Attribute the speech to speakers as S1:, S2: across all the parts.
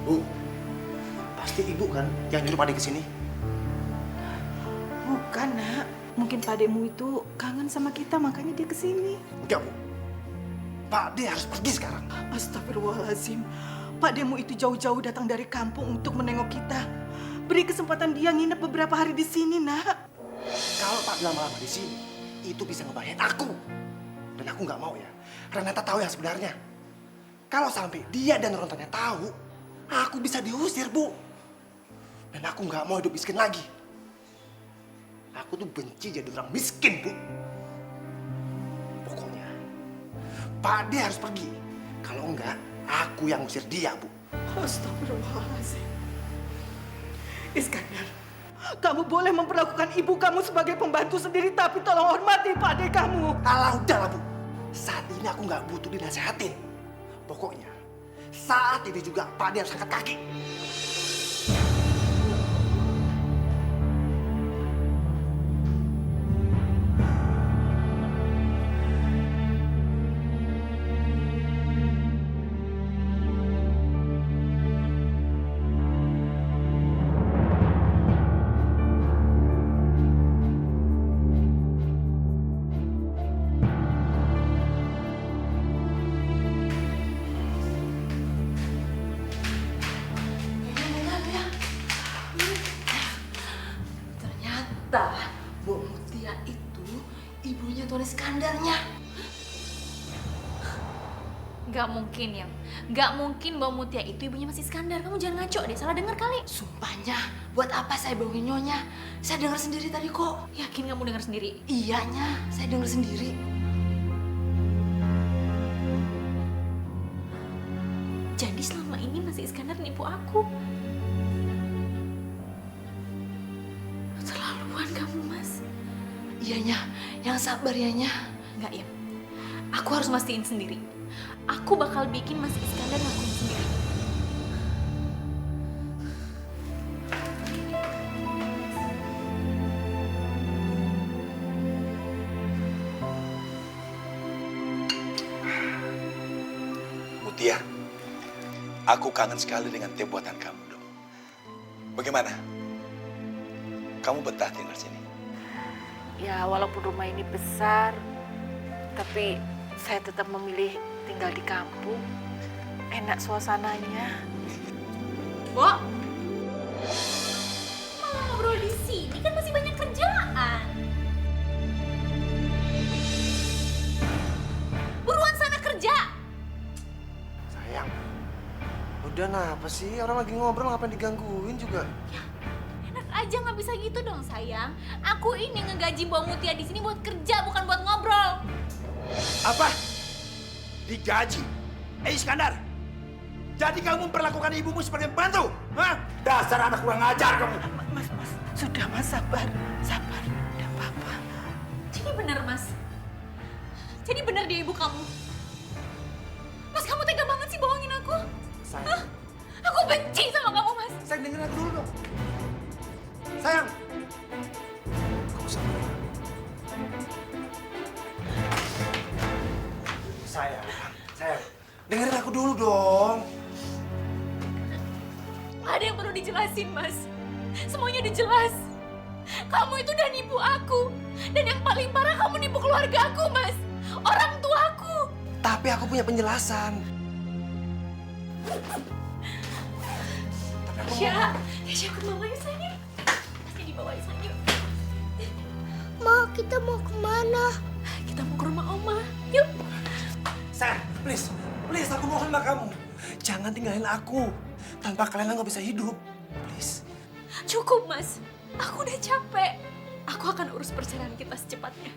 S1: Bu, pasti ibu kan yang nyuruh Pak De kesini?
S2: Bukan, Nak. Mungkin Pak Demu itu kangen sama kita, makanya dia kesini.
S1: Enggak, Bu. Pak De harus pergi sekarang.
S2: Astagfirullahaladzim. Pak Demu itu jauh-jauh datang dari kampung untuk menengok kita. Beri kesempatan dia nginep beberapa hari di sini, Nak.
S1: Kalau Pak De lama-lama di sini, itu bisa ngebahayain aku. Dan aku nggak mau ya, Renata tahu yang sebenarnya. Kalau sampai dia dan Rontanya tahu, aku bisa diusir, Bu. Dan aku nggak mau hidup miskin lagi. Aku tuh benci jadi orang miskin, Bu. Pokoknya, Pak De harus pergi. Kalau enggak, aku yang usir dia, Bu.
S2: Astagfirullahaladzim. Iskandar, kamu boleh memperlakukan ibu kamu sebagai pembantu sendiri, tapi tolong hormati Pak De kamu.
S1: Alah, udahlah, Bu. Saat ini aku nggak butuh dinasehatin. Pokoknya, saat ini juga Pak De harus angkat kaki.
S3: Ternyata Mbok Mutia itu ibunya Tuan Iskandarnya.
S4: Gak mungkin ya. Gak mungkin Mbak Mutia itu ibunya Mas Iskandar. Kamu jangan ngaco deh, salah dengar kali.
S3: Sumpahnya, buat apa saya bohongin nyonya? Saya dengar sendiri tadi kok.
S4: Yakin kamu dengar sendiri?
S3: Iyanya, saya dengar sendiri.
S4: Jadi selama ini Mas Iskandar nipu aku. Terlaluan kamu, Mas.
S3: Iyanya, yang sabar yanya.
S4: Enggak ya. Aku harus mastiin sendiri. Aku bakal bikin Mas Iskandar ngakuin sendiri.
S5: Mutia, aku kangen sekali dengan teh buatan kamu dong. Bagaimana? Kamu betah tinggal sini?
S3: Ya, walaupun rumah ini besar, tapi saya tetap memilih tinggal di kampung. Enak suasananya.
S4: Bo, malah ngobrol di sini kan masih banyak kerjaan. Buruan sana kerja.
S1: Sayang, udah kenapa sih? Orang lagi ngobrol ngapain digangguin juga?
S4: Enak aja nggak bisa gitu dong sayang. Aku ini ngegaji Mbak Mutia di sini buat kerja bukan buat ngobrol.
S5: Apa? Digaji? Iskandar, jadi kamu memperlakukan ibumu sebagai pembantu? Hah? Dasar anak kurang ajar kamu.
S2: Mas, sudah Mas, sabar. Sabar, udah apa-apa.
S4: Jadi benar mas. Jadi benar dia ibu kamu. Mas kamu tega banget sih bohongin aku.
S1: Sayang,
S4: Aku benci sama kamu mas.
S1: sayang dengerin aku dulu dong. Sayang, kamu sabar. Sayang, dengerin aku dulu dong.
S4: Ada yang perlu dijelasin mas. Semuanya udah jelas. Kamu itu udah nipu aku. Dan yang paling parah kamu nipu keluarga aku mas. Orang tuaku.
S1: Tapi aku punya penjelasan.
S4: Kesha, Kesha ikut mama yuk sayang. Pasti dibawa yuk sayang. Yuk.
S6: Ma, kita mau kemana?
S4: Kita mau ke rumah oma. Yuk.
S1: Sayang, please aku mohon sama kamu. Jangan tinggalin aku. Tanpa kalian nggak bisa hidup. Please.
S4: Cukup mas. Aku udah capek. Aku akan urus perceraian kita secepatnya.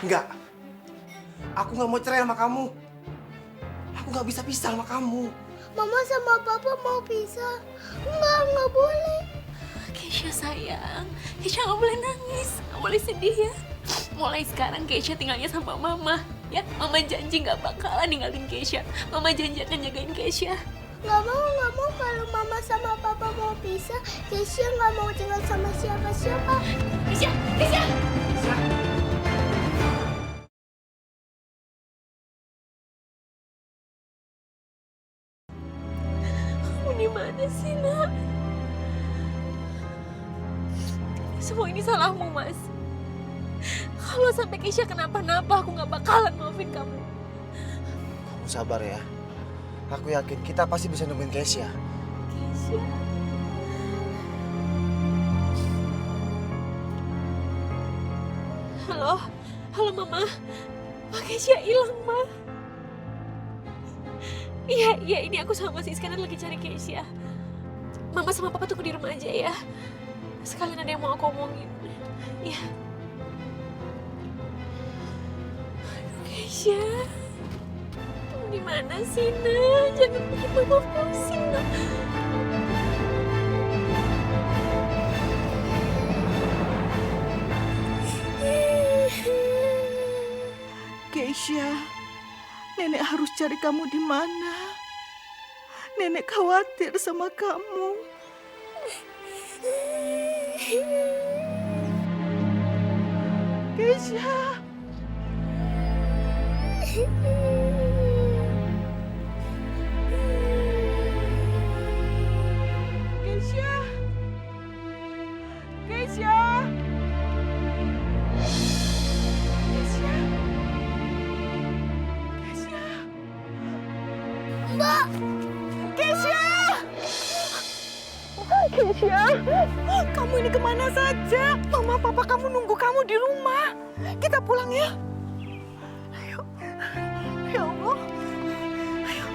S1: Enggak. Aku nggak mau cerai sama kamu. Aku nggak bisa pisah sama kamu.
S6: Mama sama Papa mau pisah. Nggak boleh.
S4: Keisha sayang, Keisha nggak boleh nangis, nggak boleh sedih ya. Mulai sekarang Keisha tinggalnya sama Mama, ya. Mama janji nggak bakalan ninggalin Keisha. Mama janji akan jagain Keisha.
S6: Nggak mau kalau Mama sama Papa mau pisah. Keisha nggak mau tinggal sama siapa-siapa.
S4: Keisha, Keisha. gimana sih, Nak? Semua ini salahmu, Mas. Kalau sampai Keisha kenapa-napa, aku gak bakalan maafin kamu.
S1: Kamu sabar ya. Aku yakin kita pasti bisa nemuin Keisha.
S4: Keisha. Halo Mama. Keisha hilang, Ma. Iya, ini aku sama Mas Iskandar lagi cari Keisha. Mama sama Papa tunggu di rumah aja ya. Sekalian ada yang mau aku omongin. Iya. Aduh, Keisha. Gimana sih, Nak? Jangan bikin Mama pusing, Nak.
S2: Keisha, Nenek harus cari kamu di mana. Nenek khawatir sama kamu. Keisha. Keisha. Keisha. Keisha. Keisha.
S6: Mbak!
S2: Keisha! Keisha! Kamu ini kemana saja? Mama, Papa kamu nunggu kamu di rumah. Kita pulang ya. Ayo. Ya Allah. Ayo.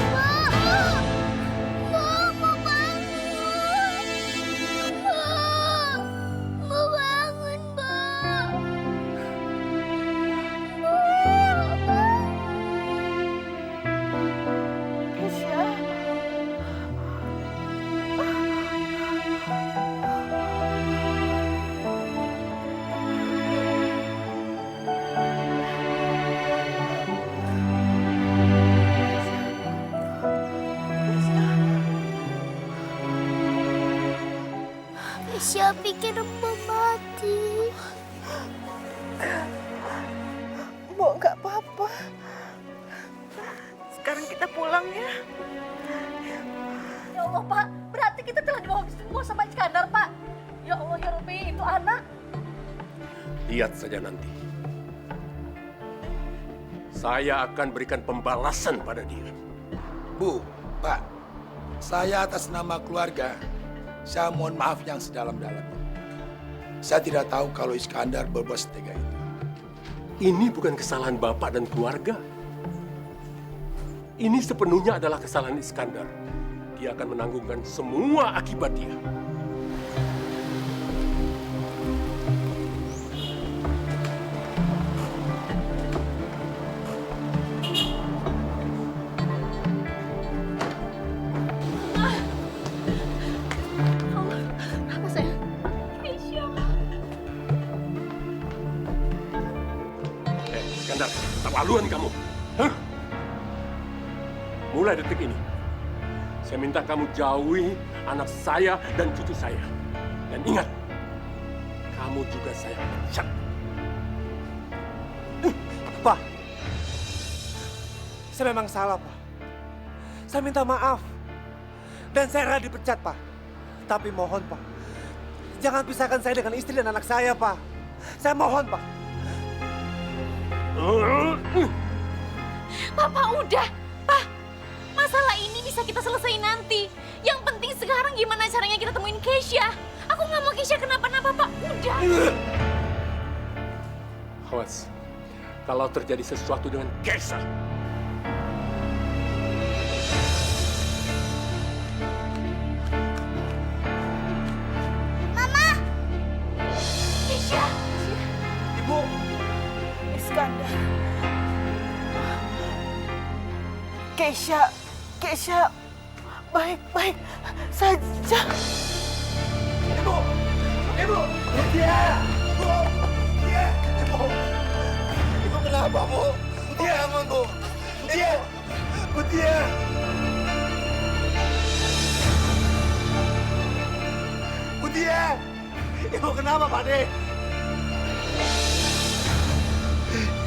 S6: Mbak, mau bangun. Mbak, mau bangun, Mbak.
S2: Keisha.
S6: Keisha pikir Mbak mati.
S2: Mbok nggak apa-apa. Sekarang kita pulang ya.
S7: Ya Allah, Pak. Berarti kita telah dibohongi semua sama Iskandar, Pak. Ya Allah, ya Rabbi, itu anak.
S8: Lihat saja nanti. Saya akan berikan pembalasan pada dia.
S5: Bu, Pak, saya atas nama keluarga, saya mohon maaf yang sedalam-dalamnya. Saya tidak tahu kalau Iskandar berbuat setega itu.
S8: Ini bukan kesalahan Bapak dan keluarga. Ini sepenuhnya adalah kesalahan Iskandar. Dia akan menanggungkan semua akibat dia.
S4: Apa sayang? Keisha.
S8: Iskandar, keterlaluan kamu. Hah? Mulai detik ini, saya minta kamu jauhi anak saya dan cucu saya. Dan ingat, kamu juga saya pecat.
S1: Pak, saya memang salah, Pak. Saya minta maaf. Dan saya rela dipecat, Pak. Tapi mohon, Pak. Jangan pisahkan saya dengan istri dan anak saya, Pak. Saya mohon, Pak.
S4: Papa udah, Pak. Masalah ini bisa kita selesai nanti. Yang penting sekarang gimana caranya kita temuin Keisha. Aku nggak mau Keisha kenapa-napa, Pak. Udah.
S8: Awas, kalau terjadi sesuatu dengan Keisha.
S4: Keisha.
S1: Ibu,
S2: Iskandar. Keisha baik-baik saja.
S1: Ibu, Ibu, Mutia, Bu, Mutia, Ibu, Ibu kenapa, Bu? Mutia, aman, Bu, Mutia, Mutia. Mutia, Ibu kenapa, Pak De?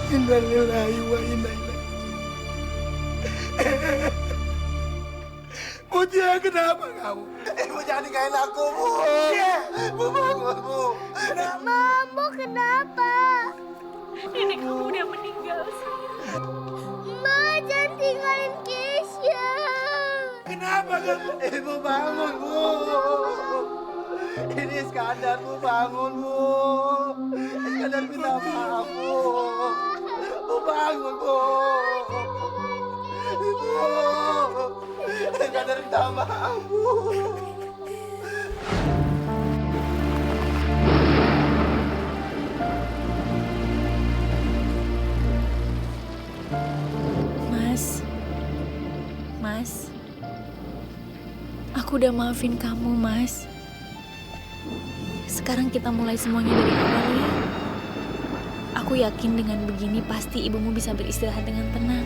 S1: Innalillahi wa inna ilaihi.
S5: Mutia, kenapa kamu? Ibu jangan ninggalin aku, Bu. Bu, bangun, Bu.
S6: Mama, kenapa?
S4: Nenek kamu udah meninggal, sayang.
S6: Ma, jangan tinggalin Keisha.
S5: Kenapa kamu? Ibu bangun, Bu. Ini Iskandar, Bu. Bangun, Bu. Iskandar minta maaf, Bu. Bu, bangun, Bu. Ibu. Iskandar minta maaf, Bu.
S4: Mas, aku udah maafin kamu, Mas. Sekarang kita mulai semuanya dari awal ya. Aku yakin dengan begini pasti ibumu bisa beristirahat dengan tenang.